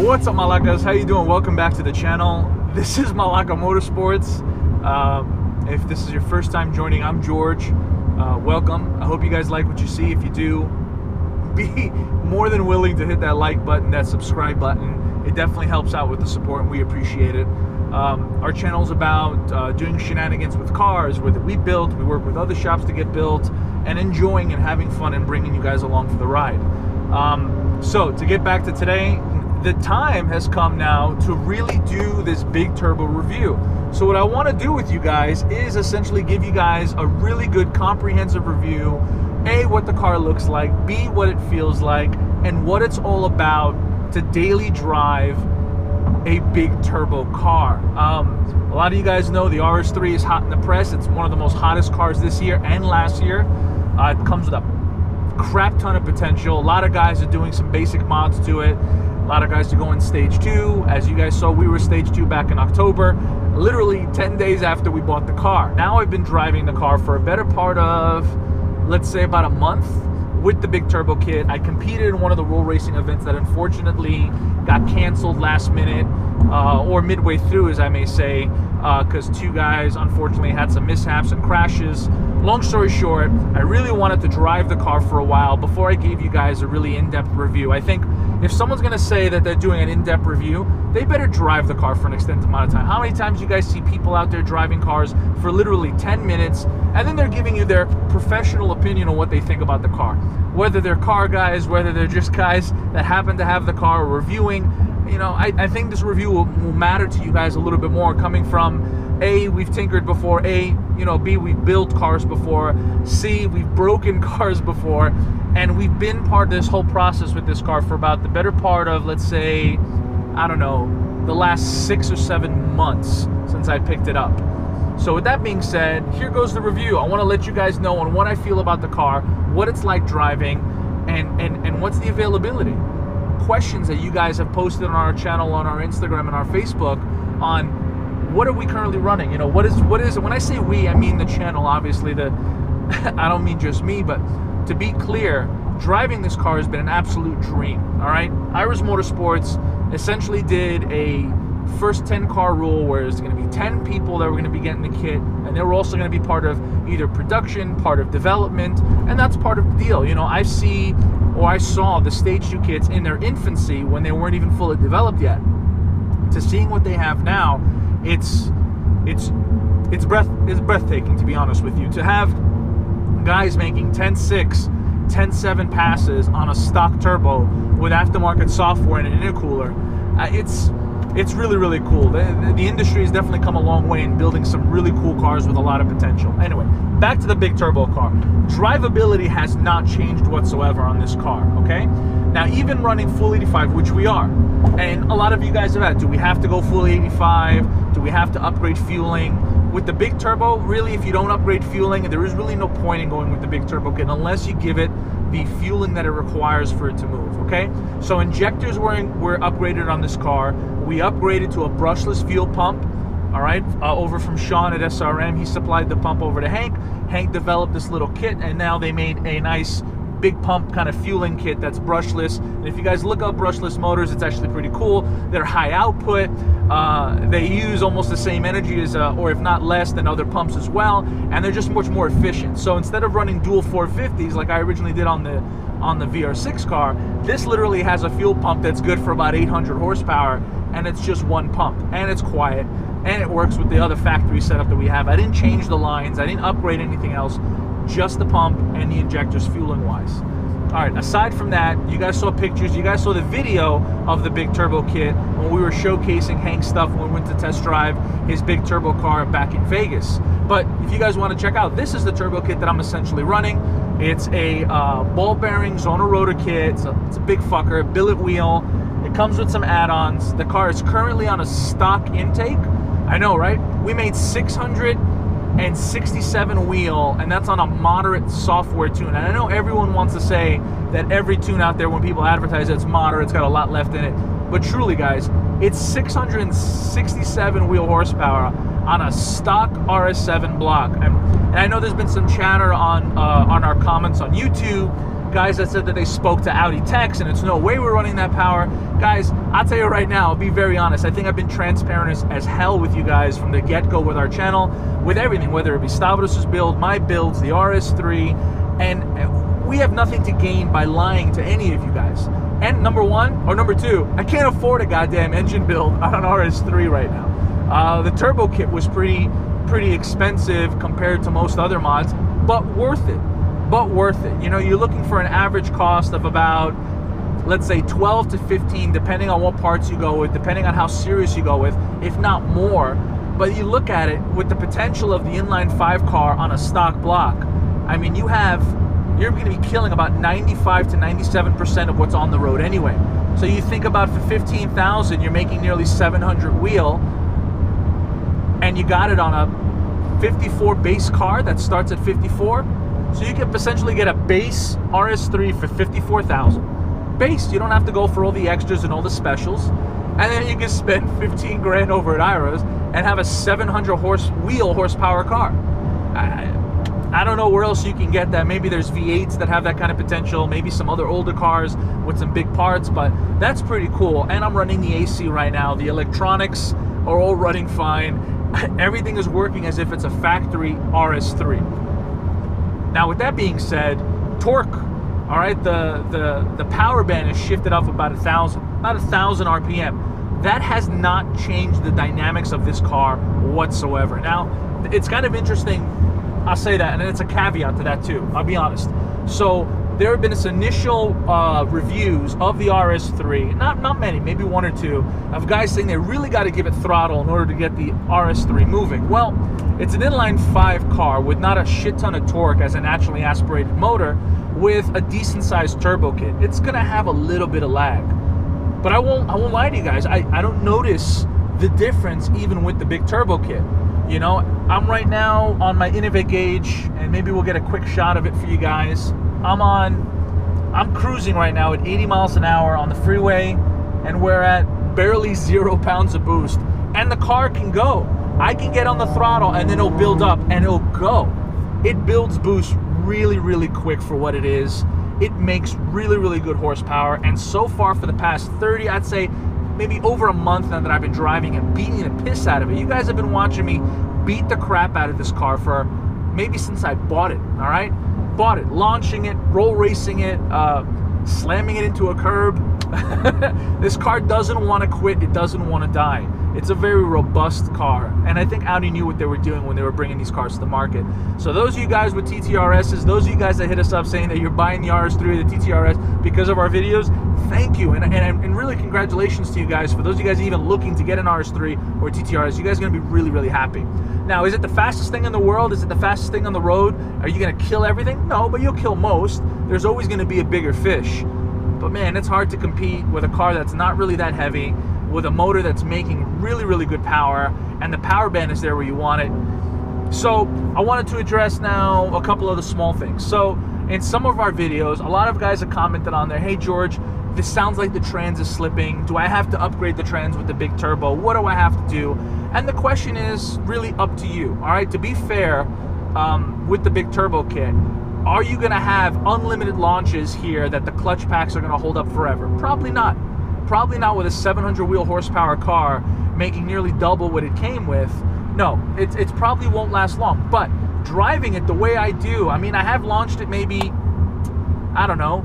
What's up, Malakas? How you doing? Welcome back to the channel. This is Malaka Motorsports. If this is your first time joining, I'm George. Welcome. I hope you guys like what you see. If you do, be more than willing to hit that like button, that subscribe button. It definitely helps out with the support, and we appreciate it. Our channel is about doing shenanigans with cars, whether we build, we work with other shops to get built, and enjoying and having fun and bringing you guys along for the ride. So to get back to today, the time has come now to really do this big turbo review. So what I want to do with you guys is essentially give you guys a really good comprehensive review. A, what the car looks like, B, what it feels like, and what it's all about to daily drive a big turbo car. A lot of you guys know the RS3 is hot in the press. It's one of the most hottest cars this year and last year. It comes with a crap ton of potential. A lot of guys are doing some basic mods to it. A lot of guys are going stage 2. As you guys saw, we were stage 2 back in October, literally 10 days after we bought the car. Now I've been driving the car for a better part of, let's say, about a month with the big turbo kit. I competed in one of the roll racing events that unfortunately got canceled last minute, or midway through, as I may say, because two guys unfortunately had some mishaps and crashes. Long story short, I really wanted to drive the car for a while before I gave you guys a really in-depth review. I think if someone's going to say that they're doing an in-depth review, they better drive the car for an extended amount of time. How many times you guys see people out there driving cars for literally 10 minutes, and then they're giving you their professional opinion on what they think about the car? Whether they're car guys, whether they're just guys that happen to have the car or reviewing. You know, I think this review will matter to you guys a little bit more, coming from A, we've tinkered before, A, you know, B, we've built cars before, C, we've broken cars before, and we've been part of this whole process with this car for about the better part of, let's say, I don't know, the last 6 or 7 months since I picked it up. So with that being said, here goes the review. I want to let you guys know on what I feel about the car, what it's like driving, and what's the availability. Questions that you guys have posted on our channel, on our Instagram and our Facebook on what are we currently running. You know, what is it? When I say we, I mean the channel, obviously. I don't mean just me, but to be clear, driving this car has been an absolute dream. All right, IROZMOTORSPORTS essentially did a first 10 car rule where there's going to be 10 people that were going to be getting the kit, and they were also going to be part of either production, part of development, and that's part of the deal. You know, I saw the stage 2 kits in their infancy when they weren't even fully developed yet, to seeing what they have now. It's breathtaking, to be honest with you. To have guys making 10.6, 10.7 passes on a stock turbo with aftermarket software and an intercooler, it's really, really cool. The industry has definitely come a long way in building some really cool cars with a lot of potential. Anyway, back to the big turbo car. Drivability has not changed whatsoever on this car, okay? Now, even running full 85, which we are, and a lot of you guys have asked, do we have to go full 85? Do we have to upgrade fueling? With the big turbo, really, if you don't upgrade fueling, there is really no point in going with the big turbo kit unless you give it the fueling that it requires for it to move, okay? So injectors were upgraded on this car. We upgraded to a brushless fuel pump, all right, over from Sean at SRM. He supplied the pump over to Hank. Hank developed this little kit, and now they made a nice big pump kind of fueling kit that's brushless. And if you guys look up brushless motors, it's actually pretty cool. They're high output. They use almost the same energy as, or if not less than, other pumps as well, and they're just much more efficient. So instead of running dual 450s like I originally did on the VR6 car, this literally has a fuel pump that's good for about 800 horsepower, and it's just one pump, and it's quiet, and it works with the other factory setup that we have. I didn't change the lines, I didn't upgrade anything else, just the pump and the injectors fueling wise. All right, aside from that, you guys saw pictures, you guys saw the video of the big turbo kit when we were showcasing Hank's stuff when we went to test drive his big turbo car back in Vegas. But if you guys want to check out, this is the turbo kit that I'm essentially running. It's a ball bearing zonal rotor kit. It's a big fucker, billet wheel. It comes with some add-ons. The car is currently on a stock intake. I know, right? We made 667 wheel, and that's on a moderate software tune. And I know everyone wants to say that every tune out there, when people advertise it's moderate, it's got a lot left in it. But truly, guys, it's 667 wheel horsepower on a stock RS7 block. And I know there's been some chatter on our comments on YouTube, guys that said that they spoke to Audi techs and it's no way we're running that power. Guys, I'll tell you right now, I'll be very honest, I think I've been transparent as hell with you guys from the get-go with our channel, with everything, whether it be Stavros' build, my builds, the RS3, and we have nothing to gain by lying to any of you guys. And number two, I can't afford a goddamn engine build on an RS3 right now. The turbo kit was pretty expensive compared to most other mods, but worth it. You know, you're looking for an average cost of about, let's say 12 to 15, depending on what parts you go with, depending on how serious you go with, if not more. But you look at it with the potential of the inline 5 car on a stock block. I mean, you're going to be killing about 95 to 97% of what's on the road anyway. So you think about for 15,000, you're making nearly 700 wheel, and you got it on a 54 base car that starts at 54. So you can essentially get a base RS3 for 54,000. Base, you don't have to go for all the extras and all the specials. And then you can spend 15 grand over at IROS and have a 700 wheel horsepower car. I don't know where else you can get that. Maybe there's V8s that have that kind of potential, maybe some other older cars with some big parts, but that's pretty cool. And I'm running the AC right now. The electronics are all running fine. Everything is working as if it's a factory RS3. Now, with that being said, torque, all right, the power band is shifted up about 1,000 RPM. That has not changed the dynamics of this car whatsoever. Now, it's kind of interesting, I'll say that, and it's a caveat to that too, I'll be honest. So there have been some initial reviews of the RS3, not many, maybe one or two, of guys saying they really got to give it throttle in order to get the RS3 moving. Well, it's an inline 5 car with not a shit ton of torque as a naturally aspirated motor with a decent sized turbo kit. It's gonna have a little bit of lag, but I won't lie to you guys, I don't notice the difference even with the big turbo kit. You know, I'm right now on my Innovate gauge, and maybe we'll get a quick shot of it for you guys. I'm cruising right now at 80 miles an hour on the freeway, and we're at barely 0 pounds of boost, and the car can go. I can get on the throttle and then it'll build up and it'll go. It builds boost really quick for what it is. It makes really good horsepower, and so far for the past 30, I'd say maybe over a month now that I've been driving and beating the piss out of it. You guys have been watching me beat the crap out of this car for maybe since I bought it, all right? Bought it, launching it, roll racing it, slamming it into a curb. This car doesn't want to quit, it doesn't want to die. It's a very robust car, and I think Audi knew what they were doing when they were bringing these cars to the market. So those of you guys with TTRSs, those of you guys that hit us up saying that you're buying the RS3 or the TTRS because of our videos, thank you, and really congratulations to you guys. For those of you guys even looking to get an RS3 or TTRS, you guys are going to be really happy. Now, is it the fastest thing in the world? Is it the fastest thing on the road? Are you going to kill everything? No, but you'll kill most. There's always going to be a bigger fish. But man, it's hard to compete with a car that's not really that heavy, with a motor that's making really good power, and the power band is there where you want it. So I wanted to address now a couple of the small things. So in some of our videos, a lot of guys have commented on there, hey George, this sounds like the trans is slipping. Do I have to upgrade the trans with the big turbo? What do I have to do? And the question is really up to you, all right? To be fair, with the big turbo kit, are you gonna have unlimited launches here that the clutch packs are gonna hold up forever? Probably not. Probably not with a 700 wheel horsepower car making nearly double what it came with. No, it probably won't last long. But driving it the way I do, I mean, I have launched it maybe, I don't know,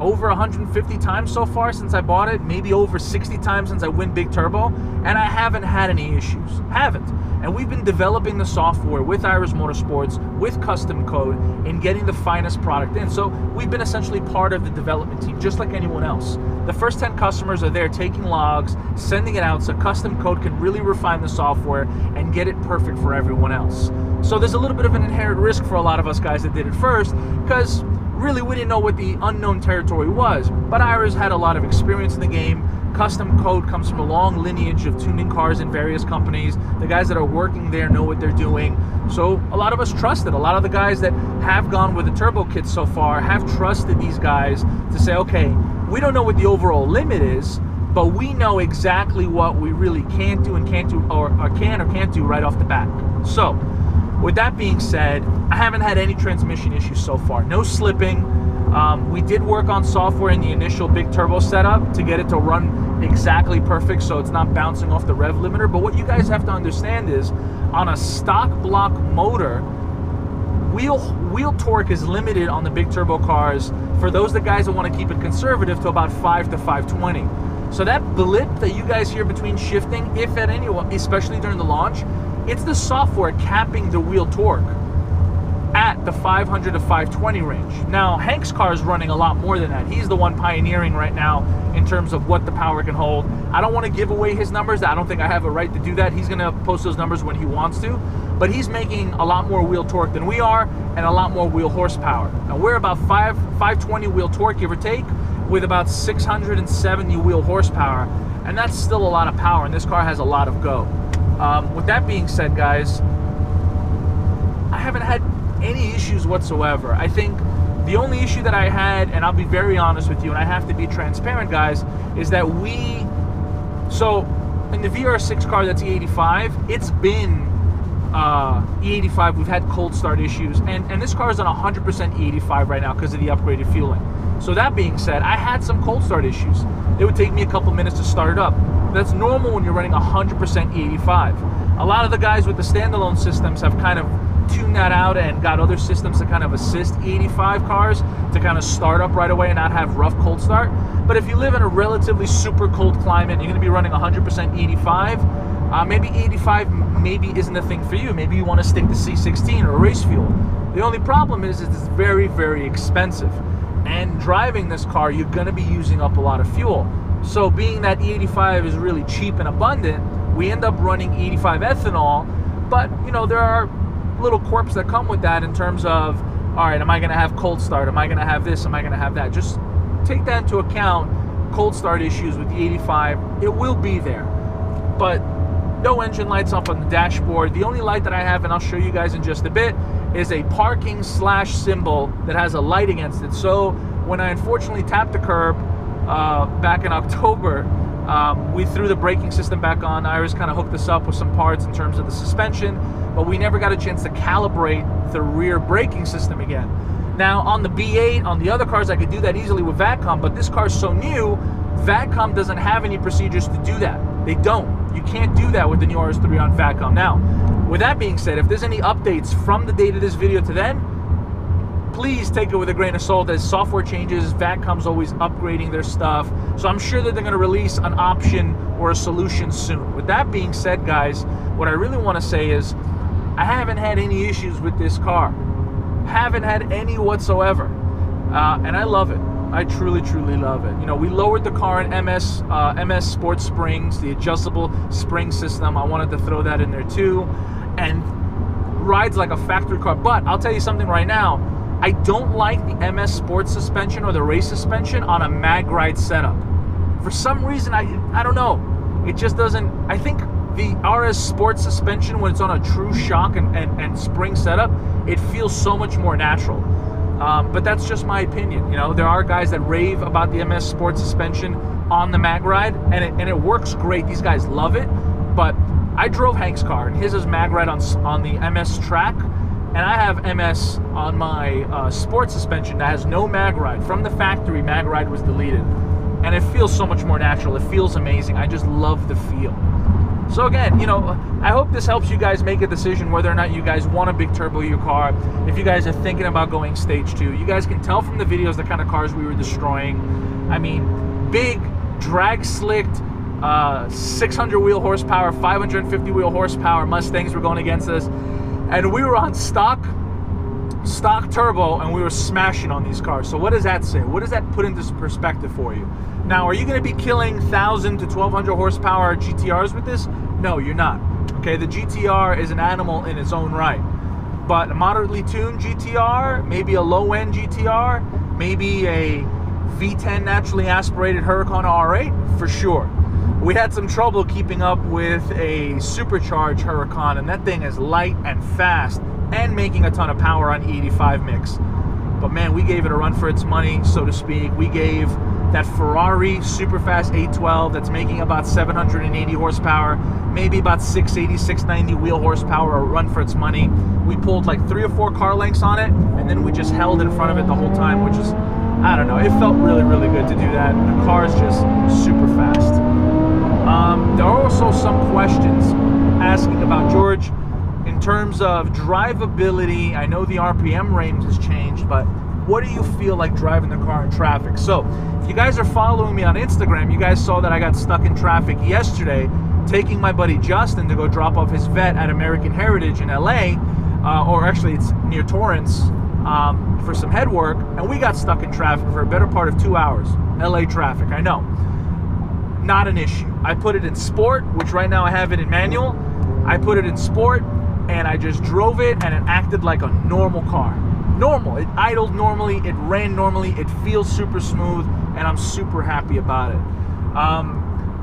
over 150 times so far since I bought it, maybe over 60 times since I went big turbo, and I haven't had any issues. Haven't. And we've been developing the software with RS with Custom Code in getting the finest product in. So we've been essentially part of the development team, just like anyone else. The first 10 customers are there taking logs, sending it out so Custom Code can really refine the software and get it perfect for everyone else. So there's a little bit of an inherent risk for a lot of us guys that did it first, because really we didn't know what the unknown territory was. But IROZ had a lot of experience in the game. Custom Code comes from a long lineage of tuning cars in various companies. The guys that are working there know what they're doing. So a lot of us trusted. A lot of the guys that have gone with the turbo kits so far have trusted these guys to say, okay, we don't know what the overall limit is, but we know exactly what we really can't do and can't do, or can or can't do right off the bat. So with that being said, I haven't had any transmission issues so far. No slipping. We did work on software in the initial big turbo setup to get it to run exactly perfect so it's not bouncing off the rev limiter. But what you guys have to understand is, on a stock block motor, wheel torque is limited on the big turbo cars for those guys that want to keep it conservative to about 5 to 520. So that blip that you guys hear between shifting, if at any, especially during the launch, it's the software capping the wheel torque at the 500 to 520 range. Now, Hank's car is running a lot more than that. He's the one pioneering right now in terms of what the power can hold. I don't want to give away his numbers. I don't think I have a right to do that. He's going to post those numbers when he wants to. But he's making a lot more wheel torque than we are, and a lot more wheel horsepower. Now, we're about 520 wheel torque, give or take, with about 670 wheel horsepower. And that's still a lot of power, and this car has a lot of go. With that being said, guys, I haven't had any issues whatsoever. I think the only issue that I had, and I'll be very honest with you, and I have to be transparent, guys, is that so in the VR6 car that's E85, it's been E85, we've had cold start issues, and this car is on 100% E85 right now because of the upgraded fueling. So that being said, I had some cold start issues. It would take me a couple minutes to start it up. That's normal when you're running 100% E85. A lot of the guys with the standalone systems have kind of tuned that out and got other systems to kind of assist E85 cars to kind of start up right away and not have rough cold start. But if you live in a relatively super cold climate, you're going to be running 100% E85, maybe E85 maybe isn't a thing for you. Maybe you want to stick to C16 or race fuel. The only problem is it's very, very expensive. And driving this car, you're going to be using up a lot of fuel. So being that E85 is really cheap and abundant, we end up running E85 ethanol. But, you know, there are little quirks that come with that in terms of, all right, am I going to have cold start? Am I going to have this? Am I going to have that? Just take that into account. Cold start issues with the 85, it will be there. But no engine lights up on the dashboard. The only light that I have, and I'll show you guys in just a bit, is a parking slash symbol that has a light against it. So when I unfortunately tapped the curb back in October, we threw the braking system back on. IROZ kind of hooked us up with some parts in terms of the suspension, but we never got a chance to calibrate the rear braking system again. Now on the B8, on the other cars, I could do that easily with VATCOM, but this car's so new, VATCOM doesn't have any procedures to do that. They don't. You can't do that with the new RS3 on VATCOM. Now, with that being said, if there's any updates from the date of this video to then, please take it with a grain of salt. As software changes, VATCOM's always upgrading their stuff. So I'm sure that they're going to release an option or a solution soon. With that being said, guys, what I really want to say is I haven't had any issues with this car. Haven't had any whatsoever. And I love it. I truly, truly love it. You know, we lowered the car in MS Sports Springs, the adjustable spring system. I wanted to throw that in there too. And rides like a factory car. But I'll tell you something right now. I don't like the MS Sports suspension or the race suspension on a mag ride setup. For some reason, I don't know. It just doesn't. I think the RS Sports suspension, when it's on a true shock and spring setup, it feels so much more natural. But that's just my opinion. You know, there are guys that rave about the MS Sports suspension on the mag ride, and it works great. These guys love it. But I drove Hank's car, and his is mag ride on the MS track, and I have MS on my sports suspension that has no mag ride. From the factory, mag ride was deleted, and it feels so much more natural. It feels amazing. I just love the feel. So again, you know, I hope this helps you guys make a decision whether or not you guys want a big turbo in your car. If you guys are thinking about going stage 2, you guys can tell from the videos the kind of cars we were destroying. I mean, big, drag slicked, 600 wheel horsepower, 550 wheel horsepower Mustangs were going against us. And we were on stock turbo, and we were smashing on these cars. So what does that say? What does that put into perspective for you? Now, are you going to be killing 1,000 to 1,200 horsepower GTRs with this? No, you're not. Okay, the GTR is an animal in its own right. but a moderately tuned GTR, maybe a low-end GTR, maybe a V10 naturally aspirated Huracan R8, for sure. We had some trouble keeping up with a supercharged Huracan, and that thing is light and fast and making a ton of power on E85 mix. But man, we gave it a run for its money, so to speak. We gave that Ferrari superfast 812 that's making about 780 horsepower, maybe about 680, 690 wheel horsepower, a run for its money. We pulled like 3 or 4 car lengths on it, and then we just held in front of it the whole time, which is, I don't know, it felt really, really good to do that. The car is just super fast. There are also some questions asking about, George, in terms of drivability. I know the RPM range has changed, but what do you feel like driving the car in traffic? So if you guys are following me on Instagram, you guys saw that I got stuck in traffic yesterday taking my buddy Justin to go drop off his vet at American Heritage in LA, or actually it's near Torrance, for some head work, and we got stuck in traffic for a better part of 2 hours. LA traffic, I know. Not an issue. I put it in sport, which right now I have it in manual. I put it in sport, and I just drove it, and it acted like a normal car. Normal. It idled normally, it ran normally, it feels super smooth, and I'm super happy about it.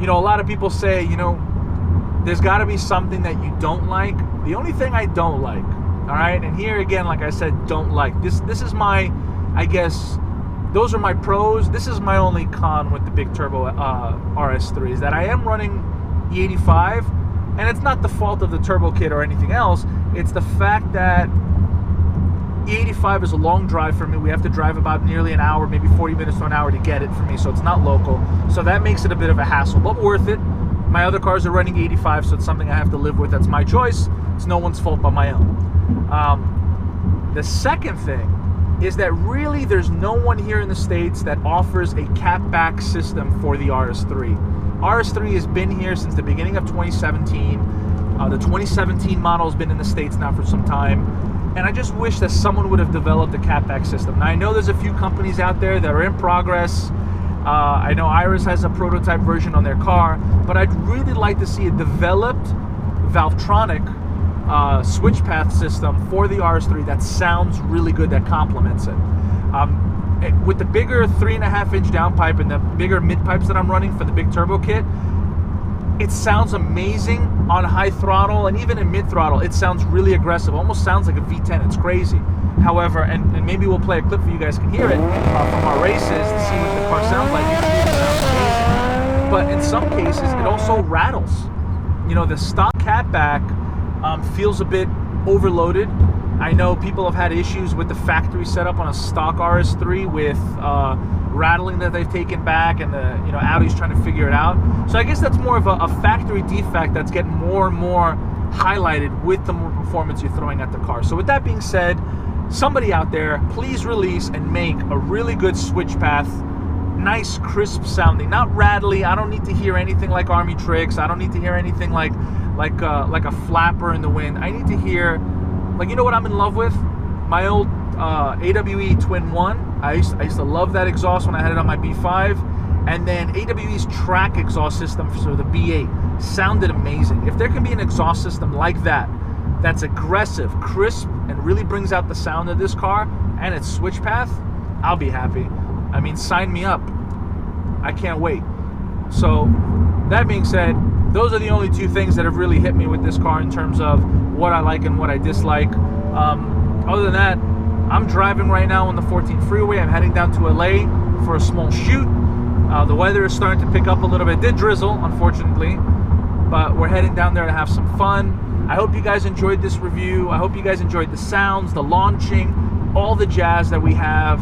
You know, a lot of people say, you know, there's got to be something that you don't like. The only thing I don't like, all right, and here again, like I said, don't like. This is my, I guess, those are my pros. This is my only con with the big turbo RS3, is that I am running E85, and it's not the fault of the turbo kit or anything else. It's the fact that E85 is a long drive for me. We have to drive about nearly an hour, maybe 40 minutes to an hour to get it for me, so it's not local. So that makes it a bit of a hassle, but worth it. My other cars are running 85, so it's something I have to live with. That's my choice. It's no one's fault but my own. The second thing is that really there's no one here in the States that offers a catback system for the RS3. RS3 has been here since the beginning of 2017. The 2017 model has been in the States now for some time. And I just wish that someone would have developed a catback system. Now, I know there's a few companies out there that are in progress. I know Iris has a prototype version on their car, but I'd really like to see a developed Valvetronic switch path system for the RS3 that sounds really good, that complements it. With the bigger 3.5-inch downpipe and the bigger mid pipes that I'm running for the big turbo kit, it sounds amazing on high throttle, and even in mid throttle it sounds really aggressive, almost sounds like a V10. It's crazy. However, and maybe we'll play a clip for you guys can hear it from our races to see what the car sounds like. It sounds amazing. But in some cases it also rattles. You know, the stock catback feels a bit overloaded. I know people have had issues with the factory setup on a stock RS3 with rattling that they've taken back, and the, you know, Audi's trying to figure it out. So I guess that's more of a factory defect that's getting more and more highlighted with the more performance you're throwing at the car. So with that being said, somebody out there, please release and make a really good switch path, nice crisp sounding, not rattly. I don't need to hear anything like Army Tricks. I don't need to hear anything like a flapper in the wind. I need to hear, like, you know what I'm in love with? My old AWE Twin 1. I used to love that exhaust when I had it on my B5. And then AWE's track exhaust system for the B8 sounded amazing. If there can be an exhaust system like that, that's aggressive, crisp, and really brings out the sound of this car and its switch path, I'll be happy. I mean, sign me up. I can't wait. So that being said, those are the only two things that have really hit me with this car in terms of what I like and what I dislike. Other than that, I'm driving right now on the 14 freeway. I'm heading down to LA for a small shoot. The weather is starting to pick up a little bit. It did drizzle, unfortunately, but we're heading down there to have some fun. I hope you guys enjoyed this review. I hope you guys enjoyed the sounds, the launching, all the jazz that we have,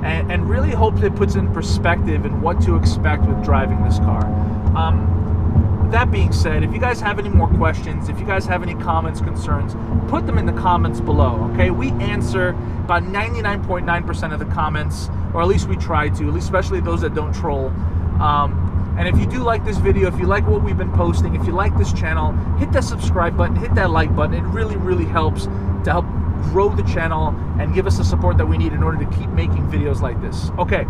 and really hope it puts in perspective in what to expect with driving this car. That being said, if you guys have any more questions, if you guys have any comments, concerns, put them in the comments below, okay? We answer about 99.9% of the comments, or at least we try to, at least especially those that don't troll. And if you do like this video, if you like what we've been posting, if you like this channel, hit that subscribe button, hit that like button. It really, really helps to help grow the channel and give us the support that we need in order to keep making videos like this. Okay,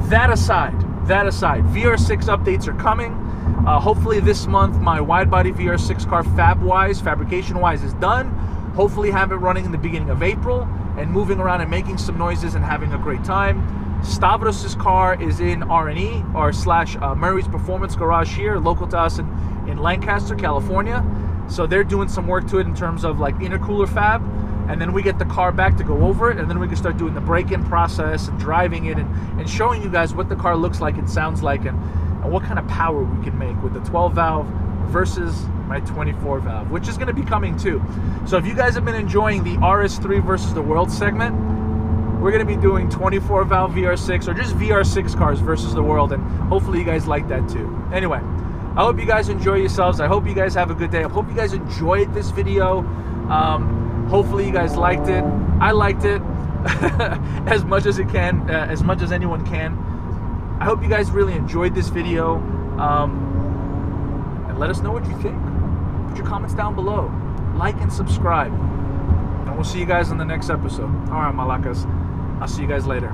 that aside, VR6 updates are coming. Hopefully this month my wide body VR6 car fabrication wise is done. Hopefully have it running in the beginning of April and moving around and making some noises and having a great time. Stavros' car is in R&E or slash Murray's Performance Garage here, local to us in Lancaster, California. So they're doing some work to it in terms of like intercooler fab, and then we get the car back to go over it, and then we can start doing the break-in process and driving it and showing you guys what the car looks like and sounds like, and what kind of power we can make with the 12 valve versus my 24 valve, which is going to be coming too. So if you guys have been enjoying the RS3 versus the world segment, we're going to be doing 24 valve VR6 or just VR6 cars versus the world, and hopefully you guys like that too. Anyway, I hope you guys enjoy yourselves. I hope you guys have a good day. I hope you guys enjoyed this video. Hopefully you guys liked it. I liked it as much as as much as anyone can. I hope you guys really enjoyed this video. And let us know what you think. Put your comments down below. Like and subscribe. And we'll see you guys in the next episode. All right, Malakas. I'll see you guys later.